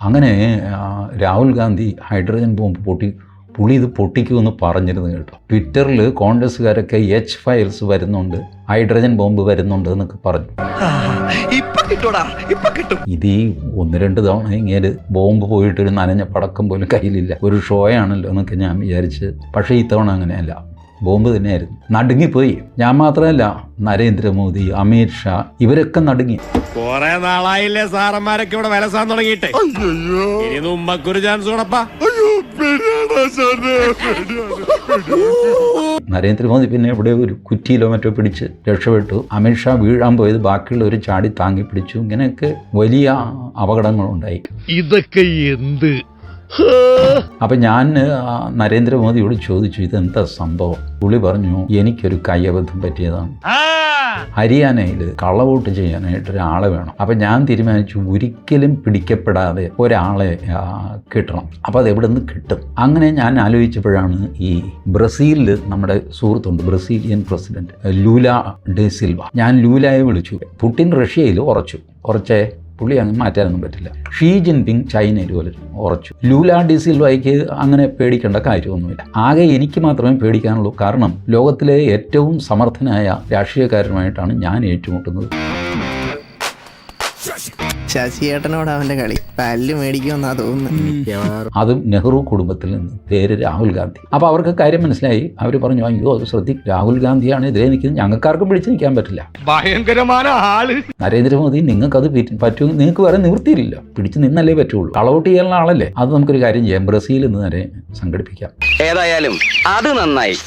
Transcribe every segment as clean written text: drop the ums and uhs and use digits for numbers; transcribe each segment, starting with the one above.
അങ്ങനെ Rahul Gandhi hydrogen bomb പുള്ളി ഇത് പൊട്ടിക്കുമെന്ന് പറഞ്ഞിരുന്നു കേട്ടോ. ട്വിറ്ററിൽ കോൺഗ്രസ്സുകാരൊക്കെ എച്ച് ഫയൽസ് വരുന്നുണ്ട്, ഹൈഡ്രജൻ ബോംബ് വരുന്നുണ്ട് എന്നൊക്കെ പറഞ്ഞു. ഇത് ഈ 1-2 തവണ ഇങ്ങനെ ബോംബ് പോയിട്ടൊരു നനഞ്ഞ പടക്കം പോലും കയ്യിലില്ല, ഒരു ഷോ ആണല്ലോ എന്നൊക്കെ ഞാൻ വിചാരിച്ച്. പക്ഷേ ഇത്തവണ അങ്ങനെയല്ല, ബോംബ് തന്നെയായിരുന്നു. നടുങ്ങിപ്പോയി. ഞാൻ മാത്രമല്ല, നരേന്ദ്രമോദി, അമിത് ഷാ ഇവരൊക്കെ നടുങ്ങി. കുറെ നാളായില്ലേ സാറന്മാരൊക്കെ ഇവിടെ വിലസാൻ തുടങ്ങിയിട്ട്. ഇനി ഉമ്മക്കൊരു ചാൻസ് കൂടപ്പാ. നരേന്ദ്രമോദി പിന്നെ ഇവിടെ ഒരു കുറ്റിയിലോ മറ്റോ പിടിച്ച് രക്ഷപ്പെട്ടു. അമിത് ഷാ വീഴാൻ പോയത് ബാക്കിയുള്ളവർ ചാടി താങ്ങി പിടിച്ചു. ഇങ്ങനെയൊക്കെ വലിയ അപകടങ്ങളുണ്ടായി. ഇതൊക്കെ എന്ത്? അപ്പം ഞാൻ നരേന്ദ്രമോദിയോട് ചോദിച്ചു, ഇതെന്താ സംഭവം? പുള്ളി പറഞ്ഞു, എനിക്കൊരു കയ്യബദ്ധം പറ്റിയതാണ്. ഹരിയാനയിൽ കള്ളവോട്ട് ചെയ്യാനായിട്ട് ഒരാളെ വേണം. അപ്പം ഞാൻ തീരുമാനിച്ചു, ഒരിക്കലും പിടിക്കപ്പെടാതെ ഒരാളെ കിട്ടണം. അപ്പോൾ അത് എവിടെ നിന്ന് കിട്ടും? അങ്ങനെ ഞാൻ ആലോചിച്ചപ്പോഴാണ് ഈ ബ്രസീലിൽ നമ്മുടെ സുഹൃത്തുണ്ട്, ബ്രസീലിയൻ പ്രസിഡന്റ് ലൂല ഡെ സിൽവ. ഞാൻ ലൂലയെ വിളിച്ചു. പുടിൻ റഷ്യയിൽ ഉറച്ചേ, പുള്ളി അങ്ങ് മാറ്റാനൊന്നും പറ്റില്ല. ഷീ ജിൻപിങ് ചൈനയിൽ പോലെ ഉറച്ചു. ലൂല ഡി സിൽവയ്ക്ക് അങ്ങനെ പേടിക്കേണ്ട കാര്യമൊന്നുമില്ല. ആകെ എനിക്ക് മാത്രമേ പേടിക്കാനുള്ളൂ. കാരണം ലോകത്തിലെ ഏറ്റവും സമർത്ഥനായ രാഷ്ട്രീയക്കാരനുമായിട്ടാണ് ഞാൻ ഏറ്റുമുട്ടുന്നത്. ശശിയേട്ടനോട് അവന്റെ കളി പല്ല് മേടിക്കുമെന്നാ തോന്നുന്നു. അതും നെഹ്റു കുടുംബത്തിൽ നിന്ന്, പേര് രാഹുൽ ഗാന്ധി. അപ്പോൾ അവർക്ക് കാര്യം മനസ്സിലായി. അവർ പറഞ്ഞു, അയ്യോ അത് രാഹുൽ ഗാന്ധിയാണ് എതിരെ നിൽക്കുന്നത്, ഞങ്ങൾക്കാർക്കും പിടിച്ച് നിൽക്കാൻ പറ്റില്ല. ഭയങ്കരമായ ആള് നരേന്ദ്രമോദി, നിങ്ങൾക്കത് പറ്റും, നിങ്ങൾക്ക് വേറെ നിവൃത്തിയില്ല, പിടിച്ച് നിന്നല്ലേ പറ്റുള്ളൂ. കളവോട്ട് ചെയ്യാനുള്ള ആളല്ലേ. അത് നമുക്കൊരു കാര്യം ചെയ്യാം, ബ്രസീലിൽ നിന്ന് വരെ സംഘടിപ്പിക്കാം. ഏതായാലും അത് നന്നായി.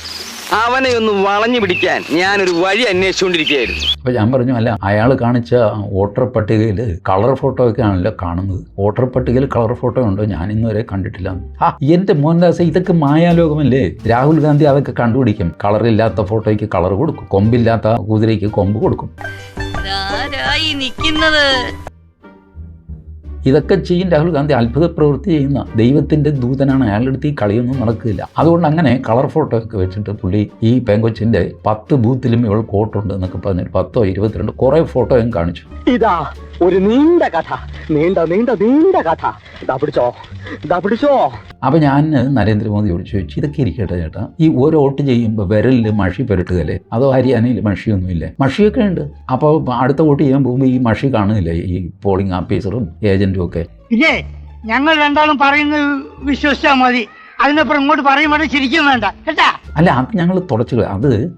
അവനെ ഒന്ന് വളഞ്ഞു പിടിക്കാൻ ഞാനൊരു വഴി അന്വേഷിച്ചുകൊണ്ടിരിക്കുകയായിരുന്നു. അപ്പോൾ ഞാൻ പറഞ്ഞു, അല്ല, അയാൾ കാണിച്ച വോട്ടർ പട്ടികയിൽ കളർ ഫോട്ടോ ഒക്കെ ആണല്ലോ കാണുന്നത്. വോട്ടർ പട്ടികയിൽ കളർ ഫോട്ടോ ഉണ്ടോ? ഞാൻ ഇന്നുവരെ കണ്ടിട്ടില്ല. എൻ്റെ മോഹൻദാസ്, ഇതൊക്കെ മായാലോകമല്ലേ. രാഹുൽ ഗാന്ധി അതൊക്കെ കണ്ടുപിടിക്കും. കളറില്ലാത്ത ഫോട്ടോയ്ക്ക് കളർ കൊടുക്കും, കൊമ്പില്ലാത്ത കുതിരയ്ക്ക് കൊമ്പ് കൊടുക്കും. ഇതൊക്കെ ചെയ്യും രാഹുൽ ഗാന്ധി. അത്ഭുത പ്രവൃത്തി ചെയ്യുന്ന ദൈവത്തിൻ്റെ ദൂതനാണ്. അയാളുടെ അടുത്ത് ഈ കളിയൊന്നും നടക്കില്ല. അതുകൊണ്ട് അങ്ങനെ കളർ ഫോട്ടോ ഒക്കെ വെച്ചിട്ട് പുള്ളി ഈ പെങ്കൊച്ചിൻ്റെ 10 ബൂത്തിലും ഇവൾ കോട്ടുണ്ട് എന്നൊക്കെ പറഞ്ഞിട്ട് 10 or 22 കുറേ ഫോട്ടോയും കാണിച്ചു. ഇതാ ഒരു നീണ്ട കഥ, നീണ്ട കഥ. പിടിച്ചോ. അപ്പോൾ ഞാൻ നരേന്ദ്രമോദിയോട് ചോദിച്ചു, ഇതൊക്കെ ഇരിക്കട്ടെ ചേട്ടാ, ഈ ഓരോ വോട്ട് ചെയ്യുമ്പോൾ വിരലിൽ മഷി പുരട്ടുകയല്ലേ? അതോ ഹരിയാനയിൽ മഷിയൊന്നുമില്ലേ? മഷിയൊക്കെ ഉണ്ട്. അപ്പോൾ അടുത്ത വോട്ട് ചെയ്യാൻ പോകുമ്പോൾ ഈ മഷി കാണില്ലേ ഈ പോളിംഗ് ഓഫീസറും ഏജന്റും ഒക്കെ? ഇല്ലേ, ഞങ്ങൾ രണ്ടാളും പറയുന്നത് വിശ്വസിച്ചാൽ മതി. അതിനപ്പുറം ഇങ്ങോട്ട് പറയുമ്പോൾ ശരിക്കും വേണ്ട കേട്ടാ. അല്ല, അത് ഞങ്ങൾ തുടച്ചു.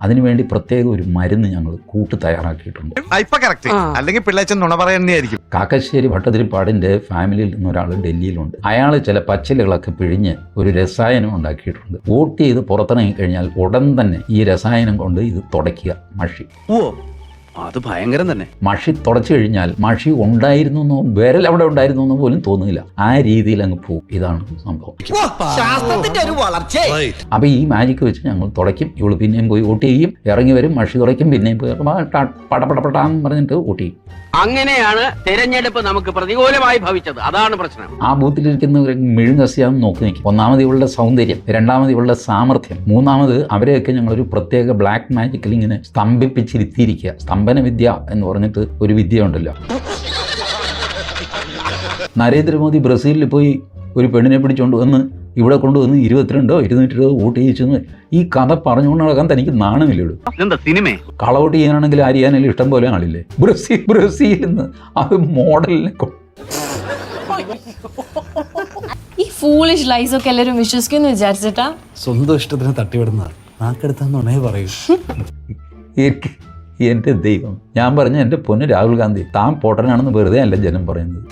അതിനുവേണ്ടി പ്രത്യേക ഒരു മരുന്ന് ഞങ്ങൾ കൂട്ട് തയ്യാറാക്കിയിട്ടുണ്ട്. അല്ലെങ്കിൽ പിള്ളേച്ചൻ നുണ പറയുന്നതായിരിക്കും. കാക്കശ്ശേരി ഭട്ടതിരിപ്പാടിൻ്റെ ഫാമിലിയിൽ നിന്ന് ഒരാൾ ഡൽഹിയിലുണ്ട്. അയാൾ ചില പച്ചിലകളൊക്കെ പിഴിഞ്ഞ് ഒരു രസായനം ഉണ്ടാക്കിയിട്ടുണ്ട്. വോട്ട് ചെയ്ത് പുറത്തിറങ്ങി കഴിഞ്ഞാൽ ഉടൻ തന്നെ ഈ രസായനം കൊണ്ട് ഇത് തുടയ്ക്കുക, മഷി. അത് ഭയങ്കരം തന്നെ. മഷി തുടച്ചു കഴിഞ്ഞാൽ മഷി ഉണ്ടായിരുന്നോ വിരൽ അവിടെ ഉണ്ടായിരുന്നോ പോലും തോന്നുന്നില്ല. ആ രീതിയിൽ അങ്ങ് പോകും. ഇതാണ് സംഭവം. അപ്പൊ ഈ മാജിക്ക് വെച്ച് ഞങ്ങൾ തുടയ്ക്കും. ഇവള് പിന്നെയും പോയി വോട്ട് ചെയ്യും, ഇറങ്ങി വരും, മഷി തുടയ്ക്കും, പിന്നെയും പോയി പടപടപെട്ടാന്ന് പറഞ്ഞിട്ട് വോട്ട് ചെയ്യും. അങ്ങനെയാണ് തെരഞ്ഞെടുപ്പ് നമുക്ക് പ്രതികൂലമായി ഭവിച്ചത്. അതാണ് പ്രശ്നം. ആ ബൂത്തിലിരിക്കുന്നവരെ മെഴുകസിയാന്ന് നോക്കി നിൽക്കും. ഒന്നാമത് ഇവളുടെ സൗന്ദര്യം, രണ്ടാമത് ഇവളുടെ സാമർഥ്യം, മൂന്നാമത് അവരെയൊക്കെ ഞങ്ങളൊരു പ്രത്യേക ബ്ലാക്ക് മാജിക്കിൽ ഇങ്ങനെ സ്തംഭിപ്പിച്ചിരുത്തിയിരിക്കുക. സ്തംഭന വിദ്യ എന്ന് പറഞ്ഞിട്ട് ഒരു വിദ്യ ഉണ്ടല്ലോ. നരേന്ദ്രമോദി ബ്രസീലിൽ പോയി ഒരു പെണ്ണിനെ പിടിച്ചുകൊണ്ട് വന്ന് ഇവിടെ കൊണ്ടുവന്ന് 22 or 220 വോട്ട് ചെയ്യിച്ചെന്ന് ഈ കഥ പറഞ്ഞുകൊണ്ട് നടക്കാൻ തനിക്ക് നാണമില്ലല്ലോ. കളവോട്ട് ചെയ്യാനാണെങ്കിൽ ഹരിയാനയിൽ ഇഷ്ടം പോലെ ആളില്ലേ? ബ്രസീലിൽ നിന്ന് അത് മോഡലിനെ ഈ ഫൂളിഷ് ലൈസ് ഒക്കെ എല്ലാവരും വിശ്വസിക്കുന്നു വിചാരിച്ചിട്ടാ? സ്വന്തം ഇഷ്ടത്തിന് തട്ടിവിടുന്ന നാക്കെടുത്താന്നുണേ പറയൂ. എൻ്റെ ദൈവം, ഞാൻ പറഞ്ഞ എൻ്റെ പൊന്ന് രാഹുൽ ഗാന്ധി, താൻ പൊട്ടനാണെന്ന് വെറുതെ അല്ല ജനം പറയുന്നത്.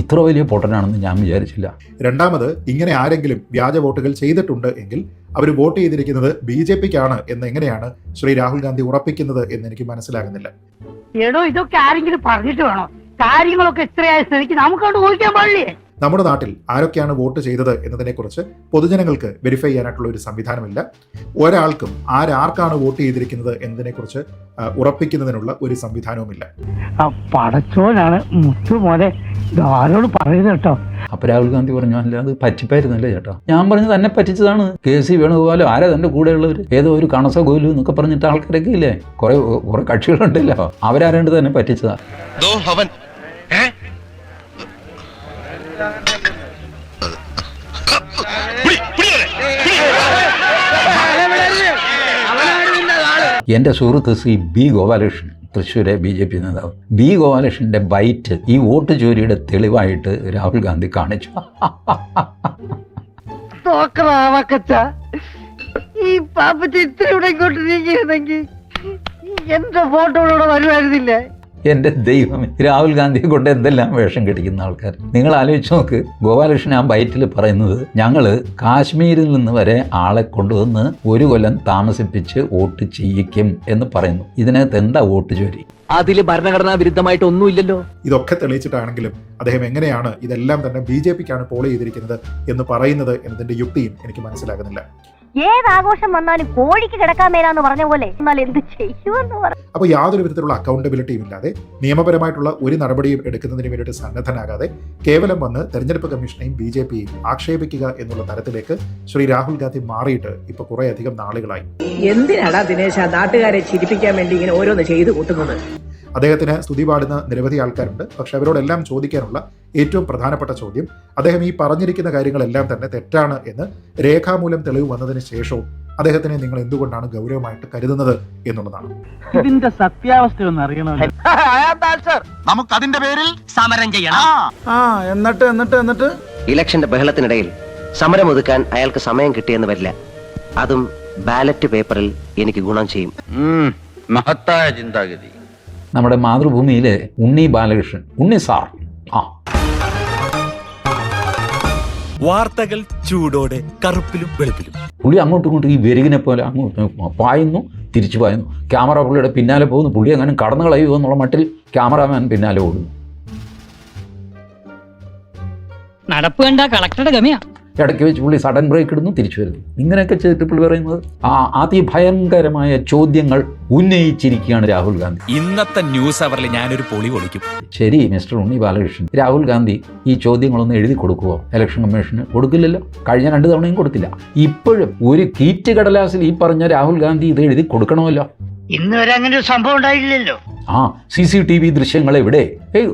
ഇത്ര വലിയ പൊട്ടനാണെന്ന് ഞാൻ വിചാരിച്ചില്ല. രണ്ടാമത്, ഇങ്ങനെ ആരെങ്കിലും വ്യാജ വോട്ടുകൾ ചെയ്തിട്ടുണ്ട് എങ്കിൽ അവർ വോട്ട് ചെയ്തിരിക്കുന്നത് BJPക്കാണ് എന്ന് എങ്ങനെയാണ് ശ്രീ രാഹുൽ ഗാന്ധി ഉറപ്പിക്കുന്നത് എന്ന് എനിക്ക് മനസ്സിലാകുന്നില്ല. എടോ, ഇതൊക്കെ ആരെങ്കിലും പറഞ്ഞിട്ട് വേണോ? കാര്യങ്ങളൊക്കെ ഇത്രയായ സ്ഥിതിക്ക് നമുക്കവിടെ ഊഹിക്കാൻ പാടില്ലേ? നമ്മുടെ നാട്ടിൽ ആരൊക്കെയാണ് വോട്ട് ചെയ്തത് എന്നതിനെക്കുറിച്ച് പൊതുജനങ്ങൾക്ക് വെരിഫൈ ചെയ്യാനായിട്ടുള്ള ഒരു സംവിധാനമില്ല. ഒരാൾക്കും ആർക്കാണ് വോട്ട് ചെയ്തിരിക്കുന്നത് എന്നതിനെക്കുറിച്ച് ഉറപ്പിക്കുന്നതിനുള്ള ഒരു സംവിധാനവുമില്ല. പടച്ചോനാണ് മുത്തുമോനെ ആരോട് പറയുന്നത് കേട്ടോ. അപ്പോൾ രാഹുൽ ഗാന്ധി പറഞ്ഞു, അല്ല അത് പറ്റിപ്പായിരുന്നല്ലേ ചേട്ടാ? ഞാൻ പറഞ്ഞു, തന്നെ പറ്റിച്ചതാണ്. KC വേണുഗോപാലോ ആരാ തൻ്റെ കൂടെയുള്ളവർ, ഏതോ ഒരു കണസഗോലു എന്നൊക്കെ പറഞ്ഞിട്ട് ആൾക്കാരൊക്കെ ഇല്ലേ, കുറെ കക്ഷികളുണ്ടല്ലോ, അവരാരണ്ട് തന്നെ പറ്റിച്ചതാ. എൻ്റെ സുഹൃത്ത് ശ്രീ ബി ഗോപാലകൃഷ്ണൻ, തൃശ്ശൂരെ BJP നേതാവ്. ബി ഗോപാലകൃഷ്ണൻ്റെ ബൈറ്റ് ഈ വോട്ട് ചോരിയുടെ തെളിവായിട്ട് രാഹുൽ ഗാന്ധി കാണിച്ചു. ഈ പാപ്പച്ച ഇത്രയൂടെ ഇങ്ങോട്ട് നീങ്ങിയിരുന്നെങ്കിൽ എന്റെ ഫോട്ടോകളോടെ വരുമായിരുന്നില്ലേ? എൻ്റെ ദൈവം, രാഹുൽ ഗാന്ധിയെ കൊണ്ട് എന്തെല്ലാം വേഷം കെട്ടിക്കുന്ന ആൾക്കാർ. നിങ്ങൾ ആലോചിച്ച് നോക്ക്. ഗോപാലകൃഷ്ണൻ ആ ബൈറ്റിൽ പറയുന്നത് ഞങ്ങൾ കാശ്മീരിൽ നിന്ന് വരെ ആളെ കൊണ്ടുവന്ന് 1 കൊല്ലം താമസിപ്പിച്ച് വോട്ട് ചെയ്യിക്കും എന്ന് പറയുന്നു. ഇതിനകത്ത് എന്താ വോട്ട് ചോരി? അതില് ഭരണഘടനാ വിരുദ്ധമായിട്ട് ഒന്നുമില്ലല്ലോ. ഇതൊക്കെ തെളിയിച്ചിട്ടാണെങ്കിലും അദ്ദേഹം എങ്ങനെയാണ് ഇതെല്ലാം തന്നെ BJPക്കാണ് പോൾ ചെയ്തിരിക്കുന്നത് എന്ന് പറയുന്നത് എന്നതിന്റെ യുക്തിയും എനിക്ക് മനസ്സിലാകുന്നില്ല. ഏതാഘോഷം വന്നാലും കോഴിക്ക് കിടക്കാൻ മേലാന്ന് പറഞ്ഞ പോലെ എന്നാൽ എന്ത് ചെയ്യുമെന്ന് പറ. അപ്പോൾ യാതൊരു വിധത്തിലുള്ള അക്കൗണ്ടബിലിറ്റിയും ഇല്ലാതെ നിയമപരമായിട്ടുള്ള ഒരു നടപടിയും എടുക്കുന്നതിന് വേണ്ടിയിട്ട് സന്നദ്ധനാകാതെ കേവലം വന്ന് തെരഞ്ഞെടുപ്പ് കമ്മീഷനെയും BJPയെയും ആക്ഷേപിക്കുക എന്നുള്ള തരത്തിലേക്ക് ശ്രീ രാഹുൽ ഗാന്ധി മാറിയിട്ട് ഇപ്പൊ കുറേയധികം നാളുകളായി. എന്തിനാടാ ദിനേശ നാട്ടുകാരെ ചിരിപ്പിക്കാൻ വേണ്ടി ഇങ്ങനെ ഓരോന്ന് ചെയ്തു കൂട്ടുന്നത്? അദ്ദേഹത്തിന് സ്തുതി പാടുന്ന നിരവധി ആൾക്കാരുണ്ട്. പക്ഷെ അവരോടെല്ലാം ചോദിക്കാനുള്ള ഏറ്റവും പ്രധാനപ്പെട്ട ചോദ്യം, അദ്ദേഹം ഈ പറഞ്ഞിരിക്കുന്ന കാര്യങ്ങളെല്ലാം തന്നെ തെറ്റാണ് എന്ന് രേഖാമൂലം തെളിവ് വന്നതിന് ശേഷവും അദ്ദേഹത്തിനെ നിങ്ങൾ എന്തുകൊണ്ടാണ് ഗൗരവമായിട്ട് കരുതുന്നത് എന്നുള്ളതാണ്. ഇതിന്റെ സത്യാവസ്ഥ ഒന്ന് അറിയണമല്ലോ. നമുക്ക് അതിന്റെ പേരിൽ സമരം ചെയ്യണം. എന്നിട്ട് ഇലക്ഷന്റെ ബഹളത്തിനിടയിൽ സമരം ഒതുക്കാൻ അയാൾക്ക് സമയം കിട്ടിയെന്ന് വരില്ല. അതും ബാലറ്റ് പേപ്പറിൽ എനിക്ക് ഗുണം ചെയ്യും. മഹത്തായ ചിന്താഗതി. നമ്മുടെ മാതൃഭൂമിയിലെ ഉണ്ണി ബാലകൃഷ്ണൻ, ഉണ്ണി സാർ, വാർത്തകൾ ചൂടോടെ കറുപ്പിലും വെളുപ്പിലും. പുള്ളി അങ്ങോട്ടും ഇങ്ങോട്ടും ഈ വെരുകിനെ പോലെ അങ്ങോട്ട് പായുന്നു, തിരിച്ചു പായുന്നു. ക്യാമറ പുള്ളിയുടെ പിന്നാലെ പോകുന്നു. പുള്ളി അങ്ങനെ കടന്നു കളയുമോ എന്നുള്ള മട്ടിൽ ക്യാമറാമാൻ പിന്നാലെ ഓടുന്നു. നടപ്പ് കണ്ട കളക്ടറുടെ ഗമയാ. ഇടയ്ക്ക് വെച്ച് പുള്ളി സഡൻ ബ്രേക്ക് ഇടുന്നു, തിരിച്ചു വരുന്നു. ഇങ്ങനെയൊക്കെ ചെയ്തിട്ട് പുള്ളി പറയുന്നത് അതിഭയങ്കരമായ ചോദ്യങ്ങൾ ഉന്നയിച്ചിരിക്കുകയാണ് രാഹുൽ ഗാന്ധി. ഇന്നത്തെ ന്യൂസ് അവറിൽ ഞാനൊരു പൊളി പൊളിക്കും. ശരി മിസ്റ്റർ ഉണ്ണി ബാലകൃഷ്ണൻ, രാഹുൽ ഗാന്ധി ഈ ചോദ്യങ്ങളൊന്നും എഴുതി കൊടുക്കുമോ? ഇലക്ഷൻ കമ്മീഷന് കൊടുക്കില്ലല്ലോ. കഴിഞ്ഞ 2 തവണയും കൊടുത്തില്ല. ഇപ്പോഴും ഒരു കീറ്റ് കടലാസിൽ ഈ പറഞ്ഞ രാഹുൽ ഗാന്ധി ഇത് എഴുതി കൊടുക്കണമല്ലോ. ഇന്ന് വരെ അങ്ങനെ ഒരു സംഭവം ഉണ്ടായില്ലല്ലോ. CCTV ദൃശ്യങ്ങൾ എവിടെ?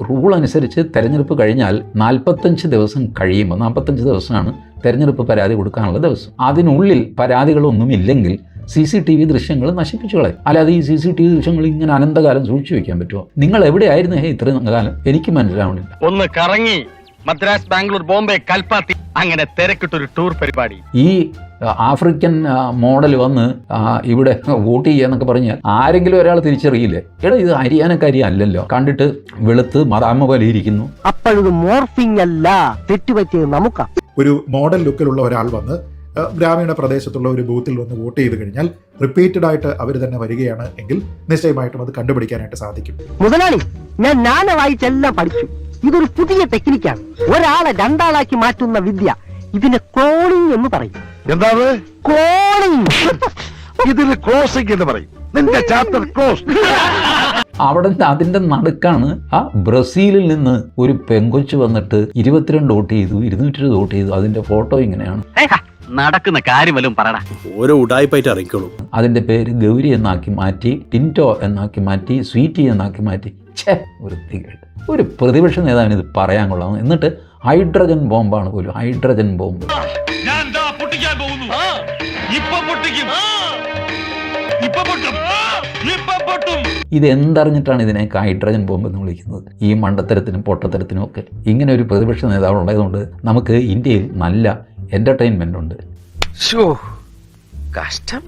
റൂൾ അനുസരിച്ച് തെരഞ്ഞെടുപ്പ് കഴിഞ്ഞാൽ 45 ദിവസം കഴിയുമ്പോൾ, 45 ദിവസമാണ് തെരഞ്ഞെടുപ്പ് പരാതി കൊടുക്കാനുള്ള ദിവസം. അതിനുള്ളിൽ പരാതികളൊന്നുമില്ലെങ്കിൽ CCTV ദൃശ്യങ്ങൾ നശിപ്പിച്ചു കളയും. അല്ലാതെ ഈ CCTV ദൃശ്യങ്ങൾ ഇങ്ങനെ അനന്തകാലം സൂക്ഷിച്ചു വെക്കാൻ പറ്റുമോ? നിങ്ങൾ എവിടെയായിരുന്നു ഇത്രയും കാലം? എനിക്ക് മനസ്സിലാവണില്ല. ഒന്ന് കറങ്ങി മദ്രാസ്, ബാംഗ്ലൂർ, ബോംബെ, കൽപ്പാത്തി, അങ്ങനെ തിരക്കിട്ടൊരു ടൂർ പരിപാടി. ഈ ആഫ്രിക്കൻ മോഡൽ വന്ന് ഇവിടെ വോട്ട് ചെയ്യാന്നൊക്കെ പറഞ്ഞാൽ ആരെങ്കിലും ഒരാൾ തിരിച്ചറിയില്ലേ? എടാ, ഇത് ഹരിയാനക്കാരി അല്ലല്ലോ, കണ്ടിട്ട് വെളുത്ത് മദാമ്മ പോലെ ഇരിക്കുന്നു. അപ്പോഴത് മോർഫിംഗ് അല്ല, തെറ്റുപറ്റിയത് നമുക്കാ. ഒരു മോഡൽ ലുക്കിലുള്ള ഒരാൾ വന്ന് ഗ്രാമീണ പ്രദേശത്തുള്ള ഒരു ബൂത്തിൽ വന്ന് വോട്ട് ചെയ്ത് കഴിഞ്ഞാൽ റിപ്പീറ്റഡ് ആയിട്ട് അവർ തന്നെ വരികയാണ് എങ്കിൽ നിശ്ചയമായിട്ടും അത് കണ്ടുപിടിക്കാനായിട്ട് സാധിക്കും. മുതലാളി, ഞാൻ നാന വായിച്ചെല്ലാം പഠിച്ചു. ഇതൊരു പുതിയ ടെക്നിക്കാണ്. ഒരാളെ 2 ആളാക്കി മാറ്റുന്ന വിദ്യ. ഇതിനെ ക്ലോണിംഗ് എന്ന് പറയും. എന്താണ് ക്ലോണിംഗ്? ഇതിന് ക്ലോസിംഗ് എന്ന് പറയും. നിന്റെ ചാപ്റ്റർ ക്ലോസ്. അവിടെ അതിൻ്റെ നടുക്കാണ് ബ്രസീലിൽ നിന്ന് ഒരു പെങ്കൊച്ച് വന്നിട്ട് 22 വോട്ട് ചെയ്തു, 220 വോട്ട് ചെയ്തു. അതിൻ്റെ ഫോട്ടോ ഇങ്ങനെയാണ്. നടക്കുന്ന കാര്യം വല്ലതും പറയണ. ഓരോ ഉടായ്പായിട്ട് അറിയിക്കോളൂ. അതിൻ്റെ പേര് ഗൗരി എന്നാക്കി മാറ്റി, ടിൻറ്റോ എന്നാക്കി മാറ്റി, സ്വീറ്റി എന്നാക്കി മാറ്റി. വൃത്തികേട്. ഒരു പ്രതിപക്ഷ നേതാവിന് ഇത് പറയാൻ കൊള്ളാം. എന്നിട്ട് ഹൈഡ്രജൻ ബോംബാണ് പോലും, ഹൈഡ്രജൻ ബോംബ്. ഇതെന്തറിഞ്ഞിട്ടാണ് ഇതിനെയൊക്കെ ഹൈഡ്രജൻ ബോംബ് എന്ന് വിളിക്കുന്നത്? ഈ മണ്ടത്തരത്തിനും പൊട്ടത്തരത്തിനും ഒക്കെ ഇങ്ങനെ ഒരു പ്രതിപക്ഷ നേതാവ് ഉള്ളതുകൊണ്ട് നമുക്ക് ഇന്ത്യയിൽ നല്ല എൻ്റർടൈൻമെൻ്റ് ഉണ്ട്. കഷ്ടം.